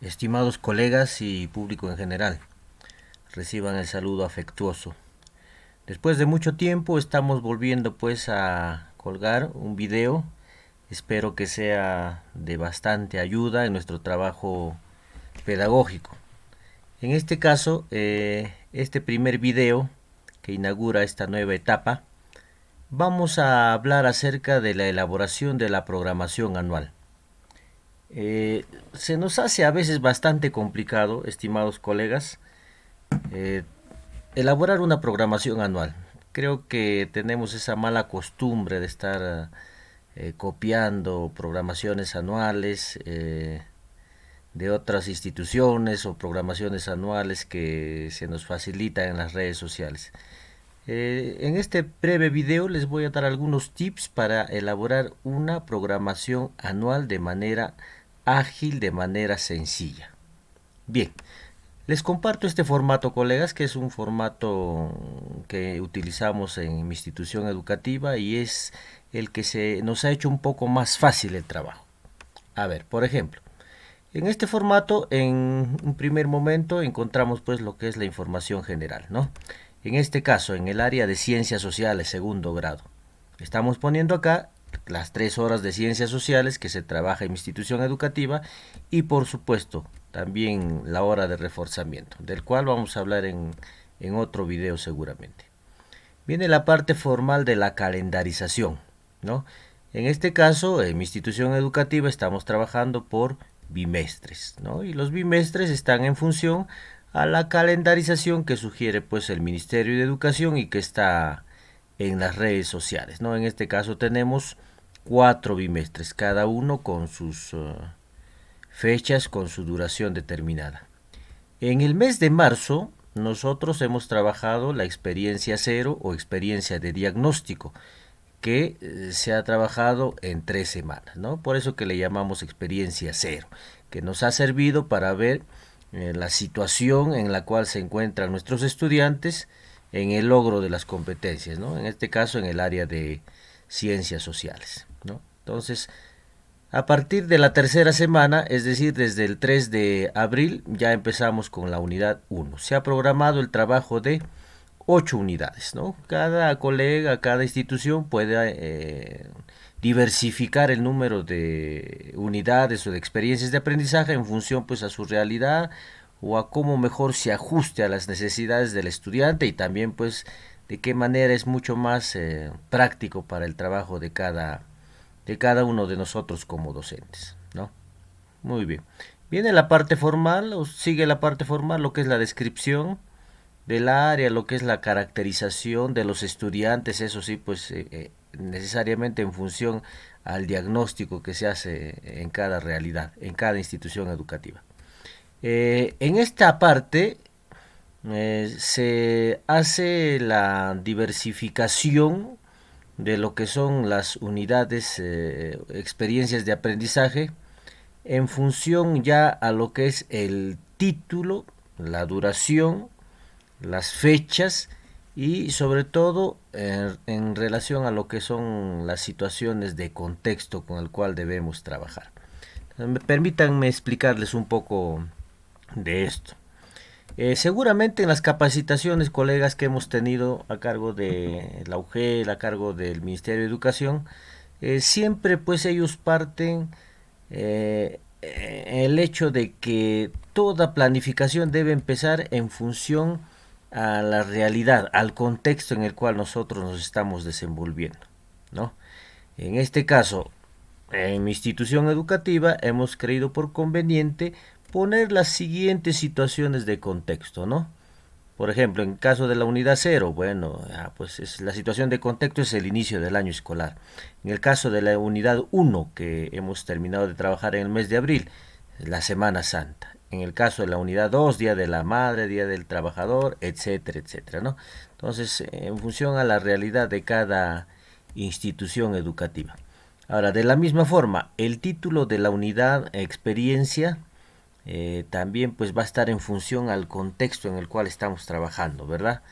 Estimados colegas y público en general, reciban el saludo afectuoso. Después de mucho tiempo estamos volviendo pues a colgar un video. Espero que sea de bastante ayuda en nuestro trabajo pedagógico. En este caso, este primer video que inaugura esta nueva etapa, vamos a hablar acerca de la elaboración de la programación anual. Se nos hace a veces bastante complicado, estimados colegas, eh, elaborar una programación anual. Creo que tenemos esa mala costumbre de estar copiando programaciones anuales de otras instituciones o programaciones anuales que se nos facilitan en las redes sociales. En este breve video les voy a dar algunos tips para elaborar una programación anual de manera ágil, de manera sencilla. Bien, les comparto este formato, colegas, que es un formato que utilizamos en mi institución educativa y es el que nos ha hecho un poco más fácil el trabajo. A ver, por ejemplo, en este formato, en un primer momento, encontramos pues lo que es la información general, ¿no? En este caso, en el área de ciencias sociales, segundo grado. Estamos poniendo acá las 3 horas de ciencias sociales que se trabaja en mi institución educativa y por supuesto también la hora de reforzamiento, del cual vamos a hablar en otro video seguramente. Viene la parte formal de la calendarización, ¿no? En este caso, en mi institución educativa estamos trabajando por bimestres, ¿no? Y los bimestres están en función a la calendarización que sugiere pues el Ministerio de Educación y que está en las redes sociales, ¿no? En este caso tenemos 4 bimestres, cada uno con sus fechas, con su duración determinada. En el mes de marzo, nosotros hemos trabajado la experiencia cero o experiencia de diagnóstico, que se ha trabajado en 3 semanas, ¿no? Por eso que le llamamos experiencia cero, que nos ha servido para ver la situación en la cual se encuentran nuestros estudiantes en el logro de las competencias, ¿no? En este caso en el área de ciencias sociales, ¿no? Entonces, a partir de la tercera semana, es decir, desde el 3 de abril, ya empezamos con la unidad 1. Se ha programado el trabajo de 8 unidades, ¿no? Cada colega, cada institución puede diversificar el número de unidades o de experiencias de aprendizaje en función pues a su realidad o a cómo mejor se ajuste a las necesidades del estudiante y también pues de qué manera es mucho más práctico para el trabajo de cada uno de nosotros como docentes, ¿no? Muy bien. Viene la parte formal, o sigue la parte formal, lo que es la descripción del área, lo que es la caracterización de los estudiantes, eso sí, pues necesariamente en función al diagnóstico que se hace en cada realidad, en cada institución educativa. En esta parte se hace la diversificación de lo que son las unidades, experiencias de aprendizaje, en función ya a lo que es el título, la duración, las fechas y sobre todo en relación a lo que son las situaciones de contexto con el cual debemos trabajar. Permítanme explicarles un poco de esto. Seguramente en las capacitaciones, colegas, que hemos tenido a cargo de la UGEL, a cargo del Ministerio de Educación, siempre pues ellos parten el hecho de que toda planificación debe empezar en función a la realidad, al contexto en el cual nosotros nos estamos desenvolviendo, ¿no? En este caso, en mi institución educativa hemos creído por conveniente poner las siguientes situaciones de contexto, ¿no? Por ejemplo, en caso de la unidad cero, bueno, pues la situación de contexto es el inicio del año escolar. En el caso de la unidad uno, que hemos terminado de trabajar en el mes de abril, la Semana Santa. En el caso de la unidad 2, Día de la Madre, Día del Trabajador, etcétera, etcétera, ¿no? Entonces, en función a la realidad de cada institución educativa. Ahora, de la misma forma, el título de la unidad experiencia también pues va a estar en función al contexto en el cual estamos trabajando, ¿verdad?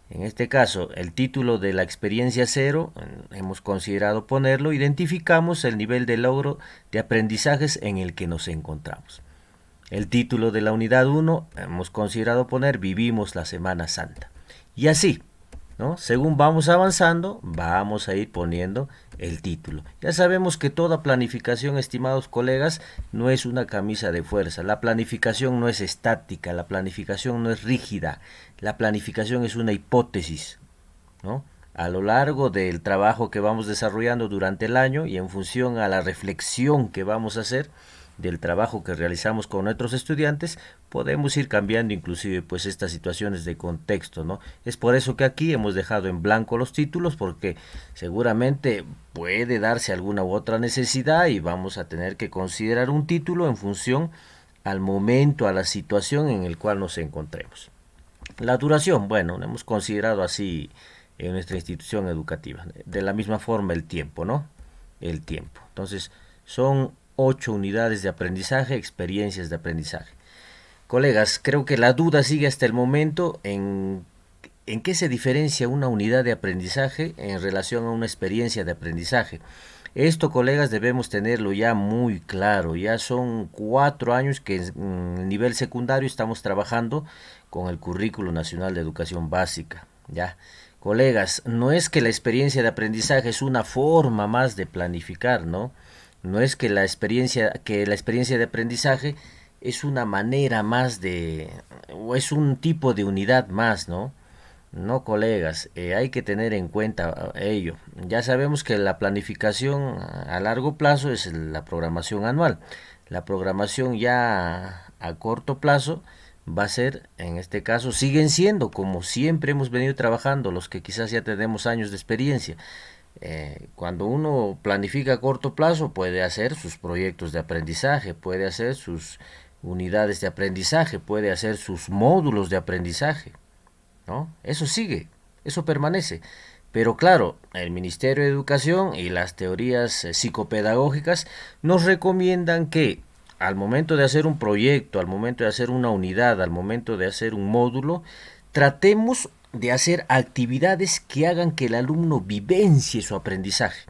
En este caso, el título de la experiencia cero, hemos considerado ponerlo, identificamos el nivel de logro de aprendizajes en el que nos encontramos. El título de la unidad 1 hemos considerado poner Vivimos la Semana Santa. Y así, ¿no? Según vamos avanzando, vamos a ir poniendo el título. Ya sabemos que toda planificación, estimados colegas, no es una camisa de fuerza. La planificación no es estática, la planificación no es rígida, la planificación es una hipótesis, ¿no? A lo largo del trabajo que vamos desarrollando durante el año y en función a la reflexión que vamos a hacer del trabajo que realizamos con nuestros estudiantes, podemos ir cambiando inclusive pues estas situaciones de contexto, ¿no? Es por eso que aquí hemos dejado en blanco los títulos, porque seguramente puede darse alguna u otra necesidad y vamos a tener que considerar un título en función al momento, a la situación en el cual nos encontremos. La duración, bueno, hemos considerado así en nuestra institución educativa. De la misma forma el tiempo, ¿no? El tiempo. Entonces, son 8 unidades de aprendizaje, experiencias de aprendizaje. Colegas, creo que la duda sigue hasta el momento en qué se diferencia una unidad de aprendizaje en relación a una experiencia de aprendizaje. Esto, colegas, debemos tenerlo ya muy claro. Ya son 4 años que en el nivel secundario estamos trabajando con el Currículo Nacional de Educación Básica. Ya, colegas, no es que la experiencia de aprendizaje es una forma más de planificar, ¿no? No es que la experiencia de aprendizaje es una manera más o es un tipo de unidad más, ¿no? No, colegas, hay que tener en cuenta ello. Ya sabemos que la planificación a largo plazo es la programación anual. La programación ya a corto plazo va a ser, en este caso, siguen siendo como siempre hemos venido trabajando, los que quizás ya tenemos años de experiencia. Cuando uno planifica a corto plazo puede hacer sus proyectos de aprendizaje, puede hacer sus unidades de aprendizaje, puede hacer sus módulos de aprendizaje, ¿no? Eso sigue, eso permanece. Pero claro, el Ministerio de Educación y las teorías psicopedagógicas nos recomiendan que al momento de hacer un proyecto, al momento de hacer una unidad, al momento de hacer un módulo, tratemos de hacer actividades que hagan que el alumno vivencie su aprendizaje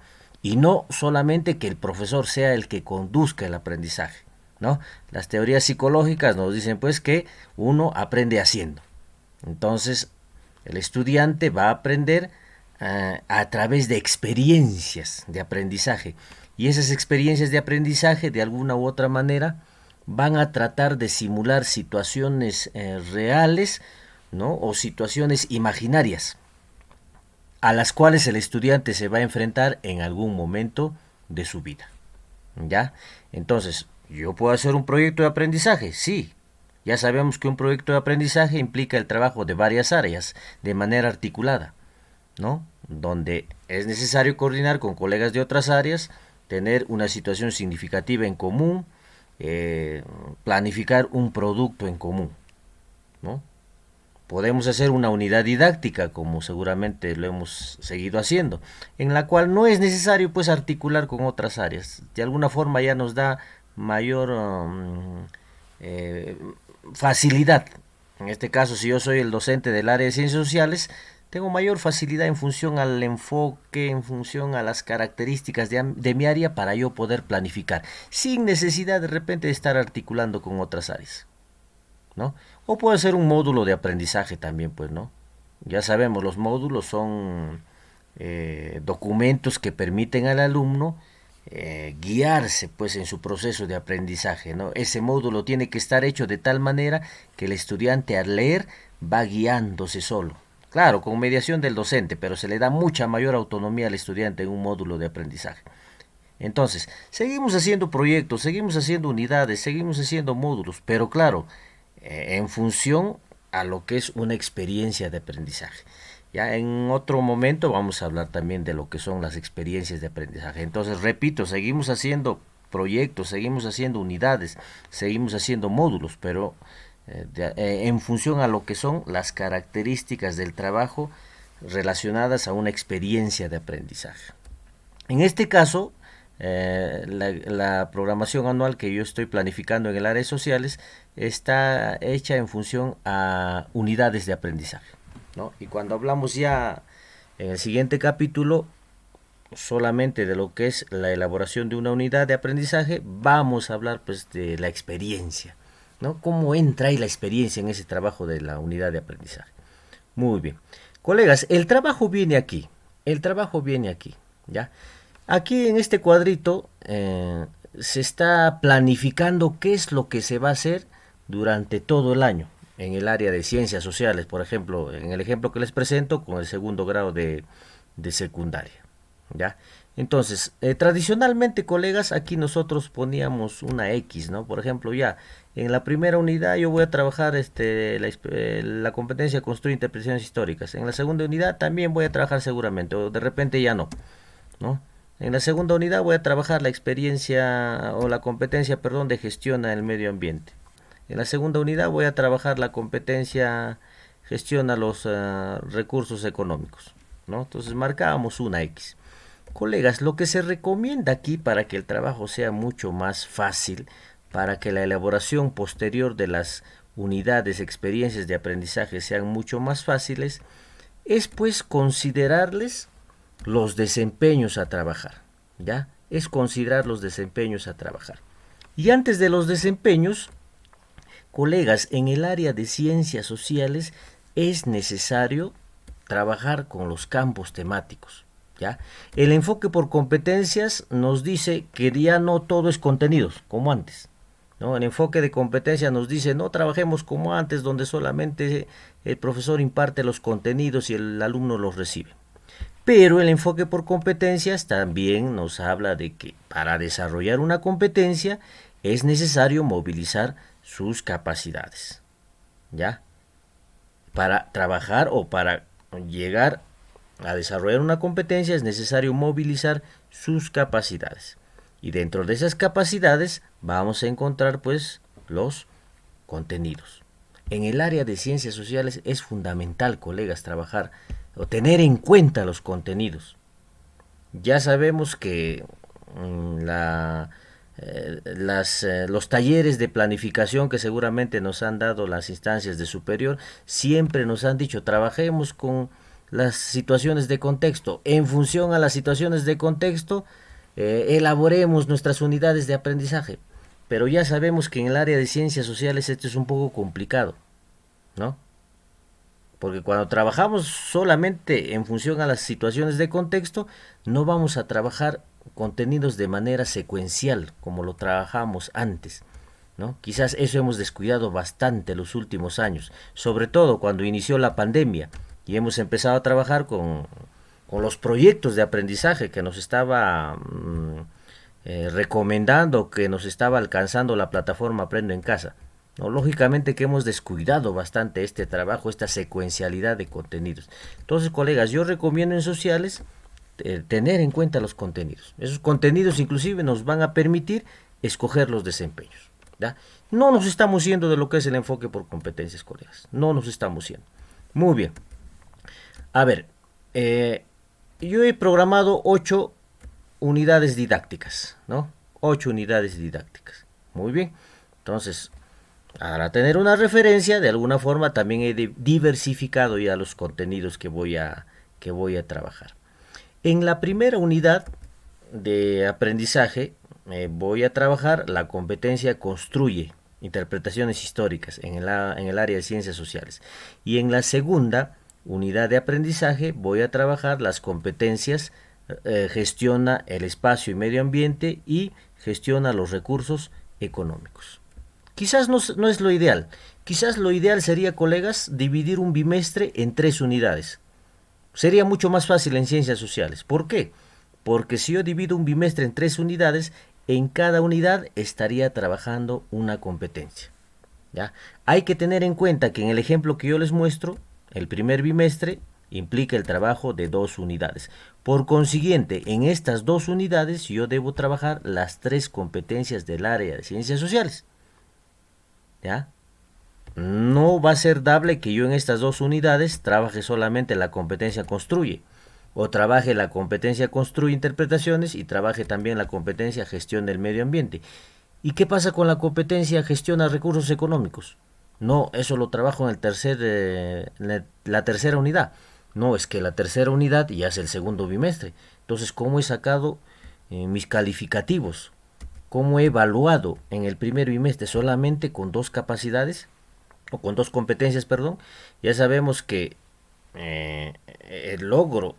y no solamente que el profesor sea el que conduzca el aprendizaje, ¿no? Las teorías psicológicas nos dicen pues que uno aprende haciendo. Entonces, el estudiante va a aprender a través de experiencias de aprendizaje. Y esas experiencias de aprendizaje, de alguna u otra manera, van a tratar de simular situaciones reales, ¿no? O situaciones imaginarias a las cuales el estudiante se va a enfrentar en algún momento de su vida. ¿Ya? Entonces, ¿yo puedo hacer un proyecto de aprendizaje? Sí. Ya sabemos que un proyecto de aprendizaje implica el trabajo de varias áreas de manera articulada, ¿no? Donde es necesario coordinar con colegas de otras áreas, tener una situación significativa en común, planificar un producto en común, ¿no? Podemos hacer una unidad didáctica, como seguramente lo hemos seguido haciendo, en la cual no es necesario pues articular con otras áreas. De alguna forma ya nos da mayor eh, facilidad. En este caso, si yo soy el docente del área de ciencias sociales, tengo mayor facilidad en función al enfoque, en función a las características de mi área para yo poder planificar, sin necesidad de repente de estar articulando con otras áreas, ¿no? O puede ser un módulo de aprendizaje también, pues, ¿no? Ya sabemos, los módulos son documentos que permiten al alumno guiarse, pues, en su proceso de aprendizaje, ¿no? Ese módulo tiene que estar hecho de tal manera que el estudiante al leer va guiándose solo. Claro, con mediación del docente, pero se le da mucha mayor autonomía al estudiante en un módulo de aprendizaje. Entonces, seguimos haciendo proyectos, seguimos haciendo unidades, seguimos haciendo módulos, pero claro, en función a lo que es una experiencia de aprendizaje. Ya en otro momento vamos a hablar también de lo que son las experiencias de aprendizaje. Entonces, repito, seguimos haciendo proyectos, seguimos haciendo unidades, seguimos haciendo módulos, pero en función a lo que son las características del trabajo relacionadas a una experiencia de aprendizaje. En este caso, la programación anual que yo estoy planificando en el área de sociales está hecha en función a unidades de aprendizaje, ¿no? Y cuando hablamos ya en el siguiente capítulo solamente de lo que es la elaboración de una unidad de aprendizaje, vamos a hablar pues de la experiencia, ¿no? ¿Cómo entra ahí la experiencia en ese trabajo de la unidad de aprendizaje? Muy bien. Colegas, el trabajo viene aquí. El trabajo viene aquí. ¿Ya? Aquí en este cuadrito se está planificando qué es lo que se va a hacer durante todo el año en el área de ciencias sociales, por ejemplo, en el ejemplo que les presento con el segundo grado de secundaria. ¿Ya? Entonces, tradicionalmente, colegas, aquí nosotros poníamos una X, ¿no? Por ejemplo, ya en la primera unidad yo voy a trabajar la competencia de construir interpretaciones históricas. En la segunda unidad también voy a trabajar seguramente, o de repente ya no, ¿no? En la segunda unidad voy a trabajar la experiencia o la competencia, perdón, de gestión al medio ambiente. En la segunda unidad voy a trabajar la competencia gestión a los recursos económicos, ¿no? Entonces marcábamos una X. Colegas, lo que se recomienda aquí para que el trabajo sea mucho más fácil, para que la elaboración posterior de las unidades, experiencias de aprendizaje sean mucho más fáciles, es pues considerarles los desempeños a trabajar, ¿ya? Es considerar los desempeños a trabajar. Y antes de los desempeños, colegas, en el área de ciencias sociales es necesario trabajar con los campos temáticos, ¿ya? El enfoque por competencias nos dice que ya no todo es contenidos, como antes, ¿no? El enfoque de competencia nos dice no trabajemos como antes, donde solamente el profesor imparte los contenidos y el alumno los recibe. Pero el enfoque por competencias también nos habla de que para desarrollar una competencia es necesario movilizar sus capacidades, ¿ya? Para trabajar o para llegar a desarrollar una competencia es necesario movilizar sus capacidades. Y dentro de esas capacidades vamos a encontrar pues los contenidos. En el área de ciencias sociales es fundamental, colegas, trabajar o tener en cuenta los contenidos. Ya sabemos que los talleres de planificación que seguramente nos han dado las instancias de superior siempre nos han dicho trabajemos con las situaciones de contexto. En función a las situaciones de contexto, elaboremos nuestras unidades de aprendizaje. Pero ya sabemos que en el área de ciencias sociales esto es un poco complicado, ¿no? Porque cuando trabajamos solamente en función a las situaciones de contexto, no vamos a trabajar contenidos de manera secuencial, como lo trabajamos antes, ¿no? Quizás eso hemos descuidado bastante los últimos años, sobre todo cuando inició la pandemia y hemos empezado a trabajar con los proyectos de aprendizaje que nos estaba recomendando, que nos estaba alcanzando la plataforma Aprendo en Casa. No, lógicamente que hemos descuidado bastante este trabajo, esta secuencialidad de contenidos. Entonces, colegas, yo recomiendo en sociales tener en cuenta los contenidos. Esos contenidos inclusive nos van a permitir escoger los desempeños, ¿ya? No nos estamos yendo de lo que es el enfoque por competencias, colegas. No nos estamos yendo. Muy bien. A ver, yo he programado 8 unidades didácticas, ¿no? 8 unidades didácticas. Muy bien. Entonces, para tener una referencia, de alguna forma también he diversificado ya los contenidos que voy a trabajar. En la primera unidad de aprendizaje voy a trabajar la competencia construye interpretaciones históricas en el área de ciencias sociales. Y en la segunda unidad de aprendizaje voy a trabajar las competencias gestiona el espacio y medio ambiente y gestiona los recursos económicos. Quizás no es lo ideal. Quizás lo ideal sería, colegas, dividir un bimestre en 3 unidades. Sería mucho más fácil en ciencias sociales. ¿Por qué? Porque si yo divido un bimestre en 3 unidades, en cada unidad estaría trabajando una competencia, ¿ya? Hay que tener en cuenta que en el ejemplo que yo les muestro, el primer bimestre implica el trabajo de 2 unidades. Por consiguiente, en estas 2 unidades yo debo trabajar las 3 competencias del área de ciencias sociales, ¿ya? No va a ser dable que yo en estas 2 unidades trabaje solamente la competencia construye, o trabaje la competencia construye interpretaciones y trabaje también la competencia gestión del medio ambiente. ¿Y qué pasa con la competencia gestiona recursos económicos? No, eso lo trabajo en la tercera unidad. No, es que la tercera unidad ya es el segundo bimestre. Entonces, ¿cómo he sacado mis calificativos? como he evaluado en el primer bimestre solamente con dos capacidades, o con dos competencias, perdón, ya sabemos que el logro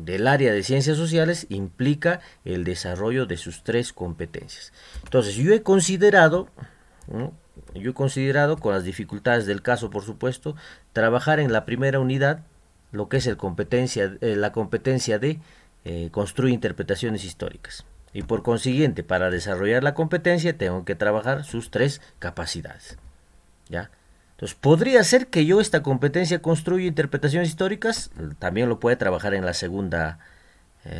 del área de ciencias sociales implica el desarrollo de sus tres competencias. Entonces, yo he considerado, ¿no? Yo he considerado, con las dificultades del caso, por supuesto, trabajar en la primera unidad lo que es la competencia de construir interpretaciones históricas. Y por consiguiente, para desarrollar la competencia, tengo que trabajar sus tres capacidades. ¿Ya? Entonces, podría ser que yo esta competencia construya interpretaciones históricas, también lo puede trabajar en la segunda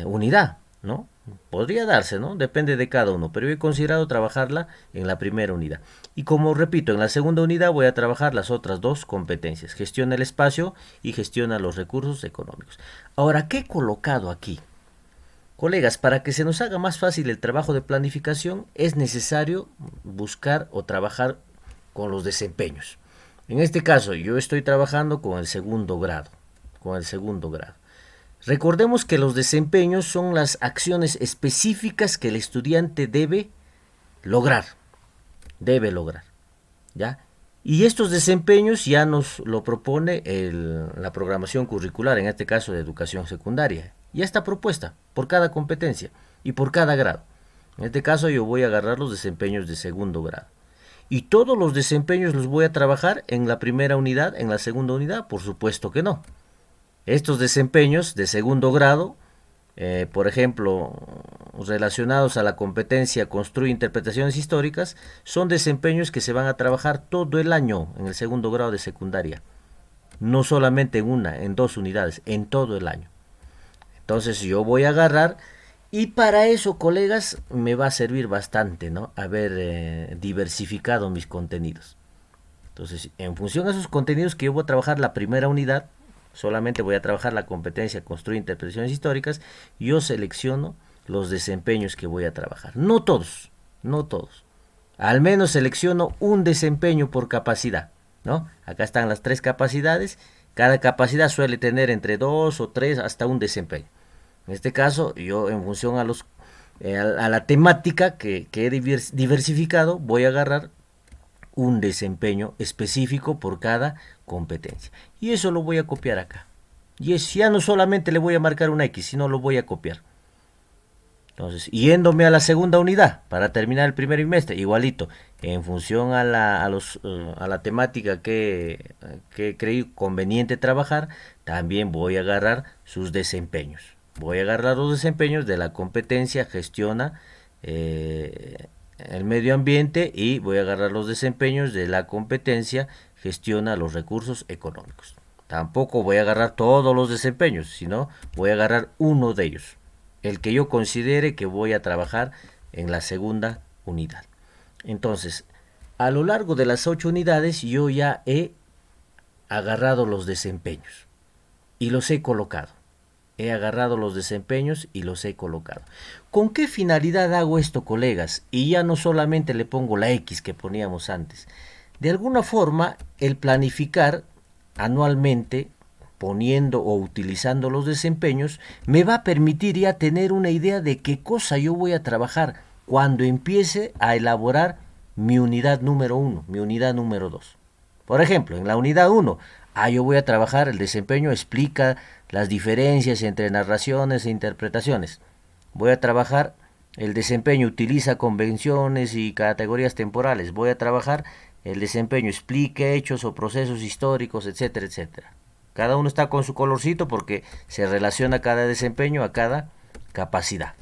unidad, ¿no? Podría darse, ¿no? Depende de cada uno, pero yo he considerado trabajarla en la primera unidad. Y como repito, en la segunda unidad voy a trabajar las otras dos competencias, gestiona el espacio y gestiona los recursos económicos. Ahora, ¿qué he colocado aquí? Colegas, para que se nos haga más fácil el trabajo de planificación, es necesario buscar o trabajar con los desempeños. En este caso, yo estoy trabajando con el segundo grado, Recordemos que los desempeños son las acciones específicas que el estudiante lograr, debe lograr, ¿ya? Y estos desempeños ya nos lo propone la programación curricular, en este caso de educación secundaria. Ya está propuesta por cada competencia y por cada grado. En este caso yo voy a agarrar los desempeños de segundo grado. ¿Y todos los desempeños los voy a trabajar en la primera unidad, en la segunda unidad? Por supuesto que no. Estos desempeños de segundo grado, por ejemplo, relacionados a la competencia construir interpretaciones históricas, son desempeños que se van a trabajar todo el año en el segundo grado de secundaria. No solamente en dos unidades, en todo el año. Entonces yo voy a agarrar, y para eso, colegas, me va a servir bastante, ¿no? Haber diversificado mis contenidos. Entonces, en función a esos contenidos que yo voy a trabajar la primera unidad, solamente voy a trabajar la competencia construir interpretaciones históricas, yo selecciono los desempeños que voy a trabajar. No todos, no todos. Al menos selecciono un desempeño por capacidad, ¿no? Acá están las tres capacidades. Cada capacidad suele tener entre dos o tres hasta un desempeño. En este caso, yo en función a la temática que he diversificado, voy a agarrar un desempeño específico por cada competencia. Y eso lo voy a copiar acá. Y ya no solamente le voy a marcar una X, sino lo voy a copiar. Entonces, yéndome a la segunda unidad, para terminar el primer bimestre, igualito, en función a la temática que creí conveniente trabajar, también voy a agarrar sus desempeños. Voy a agarrar los desempeños de la competencia gestiona el medio ambiente, y voy a agarrar los desempeños de la competencia gestiona los recursos económicos. Tampoco voy a agarrar todos los desempeños, sino voy a agarrar uno de ellos, el que yo considere que voy a trabajar en la segunda unidad. Entonces, a lo largo de las 8 unidades yo ya he agarrado los desempeños y los he colocado. He agarrado los desempeños y los he colocado. ¿Con qué finalidad hago esto, colegas? Y ya no solamente le pongo la X que poníamos antes. De alguna forma, el planificar anualmente, poniendo o utilizando los desempeños, me va a permitir ya tener una idea de qué cosa yo voy a trabajar cuando empiece a elaborar mi unidad número 1, mi unidad número 2. Por ejemplo, en la unidad 1, yo voy a trabajar el desempeño, explica las diferencias entre narraciones e interpretaciones. Voy a trabajar el desempeño, utiliza convenciones y categorías temporales. Voy a trabajar el desempeño, explica hechos o procesos históricos, etcétera, etcétera. Cada uno está con su colorcito porque se relaciona cada desempeño a cada capacidad.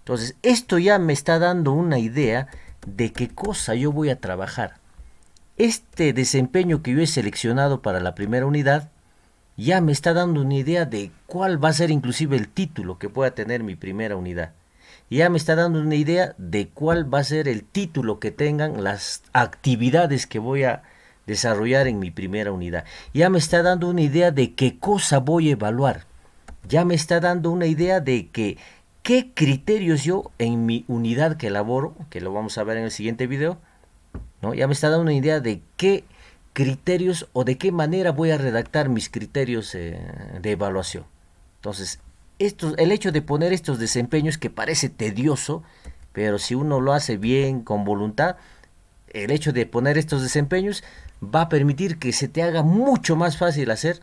Entonces, esto ya me está dando una idea de qué cosa yo voy a trabajar. Este desempeño que yo he seleccionado para la primera unidad ya me está dando una idea de cuál va a ser inclusive el título que pueda tener mi primera unidad. Ya me está dando una idea de cuál va a ser el título que tengan las actividades que voy a desarrollar en mi primera unidad. Ya me está dando una idea de qué cosa voy a evaluar. Ya me está dando una idea de qué criterios yo en mi unidad que elaboro, que lo vamos a ver en el siguiente video, ¿no? Ya me está dando una idea de qué criterios o de qué manera voy a redactar mis criterios de evaluación. Entonces, el hecho de poner estos desempeños que parece tedioso, pero si uno lo hace bien, con voluntad, el hecho de poner estos desempeños va a permitir que se te haga mucho más fácil hacer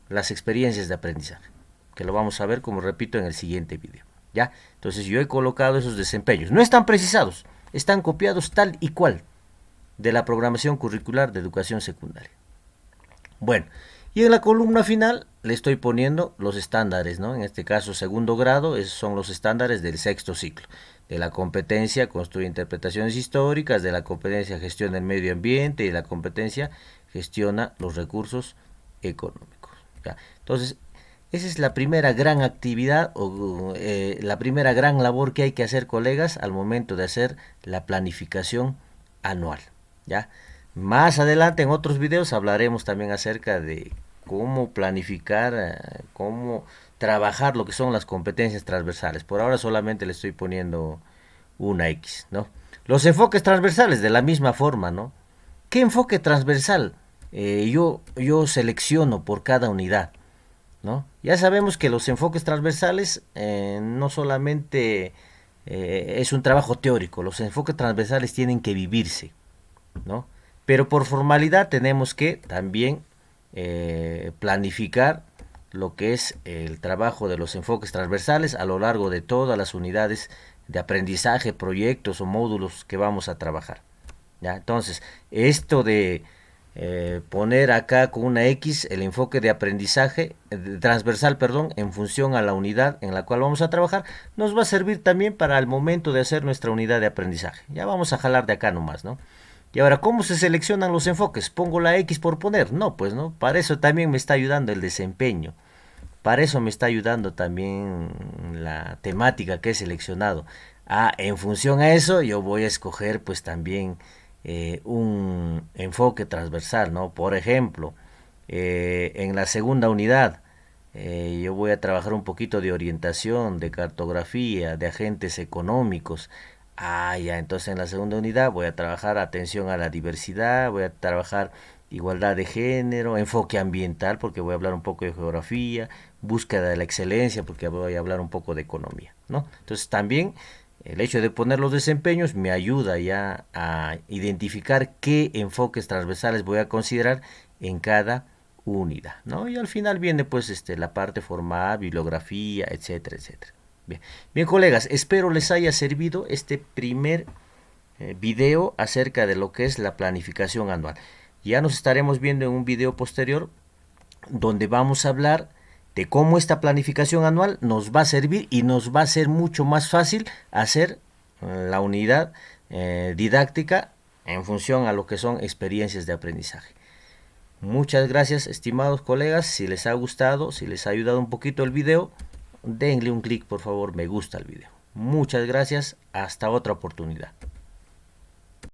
las experiencias de aprendizaje, que lo vamos a ver, como repito, en el siguiente video. ¿Ya? Entonces yo he colocado esos desempeños. No están precisados, están copiados tal y cual de la programación curricular de educación secundaria. Bueno, y en la columna final le estoy poniendo los estándares, ¿no? En este caso, segundo grado, esos son los estándares del sexto ciclo. De la competencia construye interpretaciones históricas, de la competencia gestiona el medio ambiente y de la competencia gestiona los recursos económicos. ¿Ya? Entonces, esa es la primera gran actividad o la primera gran labor que hay que hacer, colegas, al momento de hacer la planificación anual. ¿Ya? Más adelante en otros videos hablaremos también acerca de cómo planificar, cómo trabajar lo que son las competencias transversales. Por ahora solamente le estoy poniendo una X, ¿no? Los enfoques transversales de la misma forma, ¿no? ¿Qué enfoque transversal yo selecciono por cada unidad? ¿No? Ya sabemos que los enfoques transversales no solamente es un trabajo teórico, los enfoques transversales tienen que vivirse, ¿no? Pero por formalidad tenemos que también planificar lo que es el trabajo de los enfoques transversales a lo largo de todas las unidades de aprendizaje, proyectos o módulos que vamos a trabajar. ¿Ya? Entonces, esto de poner acá con una X el enfoque de aprendizaje transversal, perdón, en función a la unidad en la cual vamos a trabajar, nos va a servir también para el momento de hacer nuestra unidad de aprendizaje. Ya vamos a jalar de acá nomás, ¿no? Y ahora, ¿cómo se seleccionan los enfoques? ¿Pongo la X por poner? No, pues no. Para eso también me está ayudando el desempeño. Para eso me está ayudando también la temática que he seleccionado. Ah, en función a eso, yo voy a escoger pues también un enfoque transversal, ¿no? Por ejemplo, en la segunda unidad, yo voy a trabajar un poquito de orientación, de cartografía, de agentes económicos. Ah, ya, entonces en la segunda unidad voy a trabajar atención a la diversidad, voy a trabajar igualdad de género, enfoque ambiental, porque voy a hablar un poco de geografía, búsqueda de la excelencia, porque voy a hablar un poco de economía, ¿no? Entonces también el hecho de poner los desempeños me ayuda ya a identificar qué enfoques transversales voy a considerar en cada unidad, ¿no? Y al final viene pues la parte formal, bibliografía, etcétera, etcétera. Bien, bien colegas, espero les haya servido este primer video acerca de lo que es la planificación anual. Ya nos estaremos viendo en un video posterior donde vamos a hablar de cómo esta planificación anual nos va a servir y nos va a ser mucho más fácil hacer la unidad didáctica en función a lo que son experiencias de aprendizaje. Muchas gracias, estimados colegas. Si les ha gustado, si les ha ayudado un poquito el video, denle un clic, por favor, me gusta al video. Muchas gracias, hasta otra oportunidad.